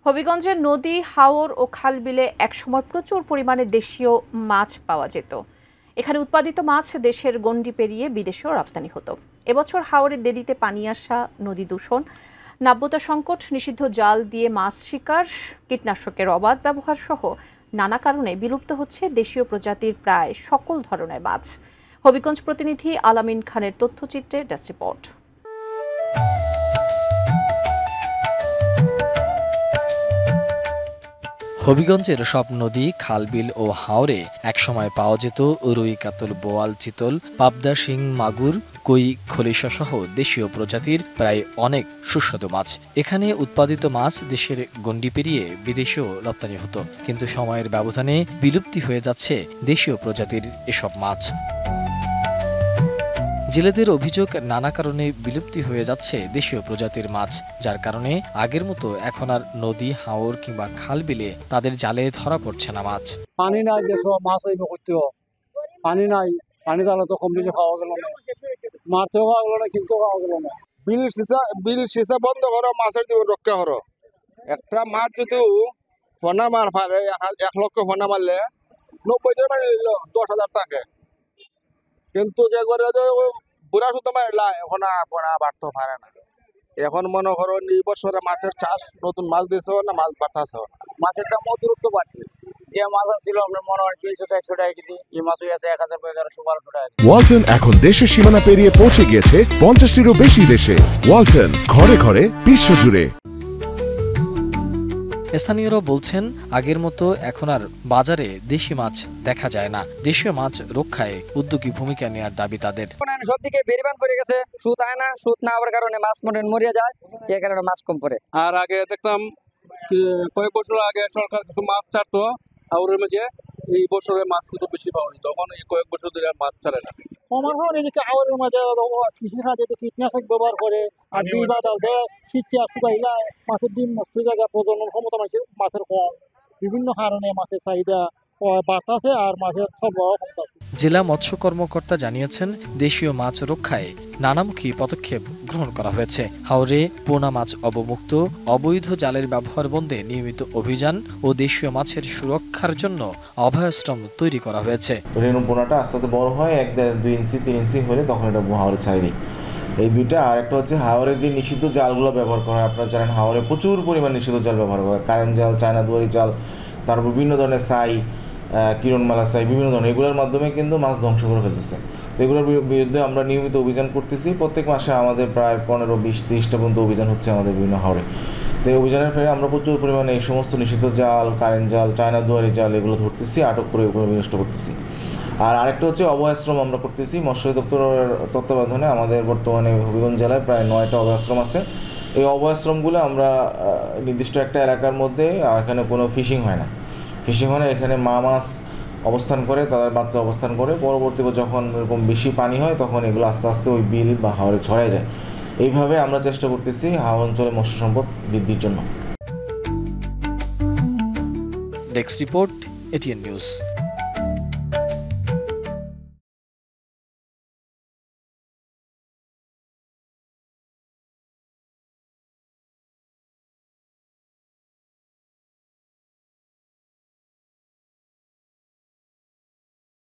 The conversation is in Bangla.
হবিগঞ্জের নদী, হাওর ও খাল-বিলে একসময় প্রচুর পরিমাণে দেশীয় মাছ পাওয়া যেত। এখানে উৎপাদিত মাছ দেশের গণ্ডি পেরিয়ে বিদেশেও রপ্তানি হতো। এবছর হাওরে দেরিতে পানি আসা, নদী দূষণ, নাব্যতা সংকট, নিষিদ্ধ জাল দিয়ে মাছ শিকার, কীটনাশকের অবাধ ব্যবহার সহ নানা কারণে বিলুপ্ত হচ্ছে দেশীয় প্রজাতির প্রায় সকল ধরনের মাছ। হবিগঞ্জ প্রতিনিধি আলামিন খানের তথ্যচিত্রে ডেস্ক রিপোর্ট। হবিগঞ্জের সব নদী, খাল-বিল ও হাওরে একসময় পাওয়া যেত রুই, কাতল, বোয়াল, চিতল, পাবদা, শিং, মাগুর, কই, খলিশা সহ দেশীয় প্রজাতির প্রায় অনেক সুস্বাদু মাছ। এখানে উৎপাদিত মাছ দেশের গণ্ডি পেরিয়ে বিদেশেও রপ্তানি হতো, কিন্তু সময়ের ব্যবধানে বিলুপ্তি হয়ে যাচ্ছে দেশীয় প্রজাতির এসব মাছ। জেলেদের অভিযোগ, নানা কারণে বিলুপ্তি হয়ে যাচ্ছে দেশীয় প্রজাতির মাছ, যার কারণে আগের মতো এখন আর নদী, হাওর কিংবা খাল বিলে তাদের জালে ধরা পড়ছে না মাছ। পানি নাই, দেশ মাছ হইব করতেও পানি নাই, পানি জালে তো কম বেশি খাওয়া গেল না, মারতেও খাওয়া গেল না, কিনতেও খাওয়া গেল না। বিল বন্ধ করো, মাছের জীবন রক্ষা করো। একটা মাছ যদি ফোনা মার পারে 1 লক্ষ ফোনা মারলে 90 জন মারি 10,000 টাকা, কিন্তু বুড়া শুধু মারলা এখন ফোনা বাড়তে পারে না। এখন মনে করো এই বছরে মাছের চাষ নতুন মাছ দিয়েছে না, মাছ বাড়তেছে না, মাছের দাম অতিরিক্ত বাড়ছে। যে মাছ ছিল আপনার মনে হয় 300-400 টাকা কেজি, এই মাছ হয়ে আছে 1000-1200 টাকা। ওয়ালটন এখন দেশের সীমানা পেরিয়ে পৌঁছে গিয়েছে 50টিরও বেশি দেশে। ওয়ালটন, ঘরে ঘরে বিশ্বজুড়ে। স্থানীয়রা বলছেন, আগের মতো এখন আর বাজারে দেশি মাছ দেখা যায় না। দেশীয় মাছ রক্ষায় উদ্যোগী ভূমিকা নেওয়ার দাবি তাদের। সব দিকে বেরিবান করে গেছে, সুদ আয় না, সুদ না হওয়ার কারণে মাছ মরে যায়, এই কারণে মাছ কম পড়ে। আর আগে দেখতাম কয়েক বছর আগে সরকার কিছু মাছ ছাড়তো হাওরের মাঝে, এই বছরে মাছ কিন্তু বেশি পাওয়া যায়, তখন এই কয়েক বছর ধরে মাছ ছাড়ে না। আমার হয় এদিকে হাওরের মাঝে কৃষি খাতে কীটনাশক ব্যবহার করে আর দুই বাদাল দেয়, শীতকে শুকাইলা মাছের ডিম নষ্ট জায়গা, প্রজনন ক্ষমতা মাছের কম, বিভিন্ন কারণে মাছের চাহিদা বাড়তেছে আর মাছের সরবরাহ কমতেছে। জেলা মৎস্য কর্মকর্তা জানিয়েছেন, দেশীয় মাছ রক্ষায় নানামুখী পদক্ষেপ গ্রহণ করা হয়েছে। হাওরে পোনা মাছ অবমুক্ত, অবৈধ জালের ব্যবহার বন্ধে নিয়মিত অভিযান ও দেশীয় মাছের সুরক্ষার জন্য অভয়াশ্রম তৈরি করা হয়েছে। রেণু পোনাটা আস্তে আস্তে বড় হয়, 1-2 ইঞ্চি 3 ইঞ্চি হলে তখন এটা হাওরে ছাড়ি দিই। এই দুইটা। আর একটা হচ্ছে হাওরে যে নিষিদ্ধ জালগুলো ব্যবহার করা হয়, আপনারা জানেন হাওরে প্রচুর পরিমাণ নিষিদ্ধ জাল ব্যবহার করা হয়, কারেন্ট জাল, চায়না দুয়ারি জাল, তারপর বিভিন্ন ধরনের ছাই, কিরণমালা ছাই, বিভিন্ন ধরনের, এগুলোর মাধ্যমে কিন্তু মাছ ধ্বংস করে ফেলতেছে। তো এগুলোর বিরুদ্ধে আমরা নিয়মিত অভিযান করতেছি। প্রত্যেক মাসে আমাদের প্রায় 15, 20, 30টা পর্যন্ত অভিযান হচ্ছে আমাদের বিভিন্ন হাওরে। তো এই অভিযানের ফলে আমরা প্রচুর পরিমাণে এই সমস্ত নিষিদ্ধ জাল, কারেন্ট জাল, চায়না দুয়ারি জাল এগুলো ধরতেছি, আটক করে এগুলো বিনষ্ট করতেছি। আর আরেকটা হচ্ছে অভয়াশ্রম আমরা করতেছি। মৎস্য দপ্তরের তত্ত্বাবধানে আমাদের বর্তমানে হবিগঞ্জ জেলায় প্রায় 9টা অভয়াশ্রম আছে। এই অভয়াশ্রমগুলো আমরা নির্দিষ্ট একটা এলাকার মধ্যে, এখানে কোনো ফিশিং হয় না, এখানে মা মাছ অবস্থান করে, তাদের বাচ্চা অবস্থান করে, পরবর্তীতে যখন এরকম বেশি পানি হয় তখন এগুলো আস্তে আস্তে ওই বিল বা হাওরে ছড়ায় যায়। এইভাবে আমরা চেষ্টা করতেছি হাওর অঞ্চলে মৎস্য সম্পদ বৃদ্ধির জন্য। Desk report, ATN news.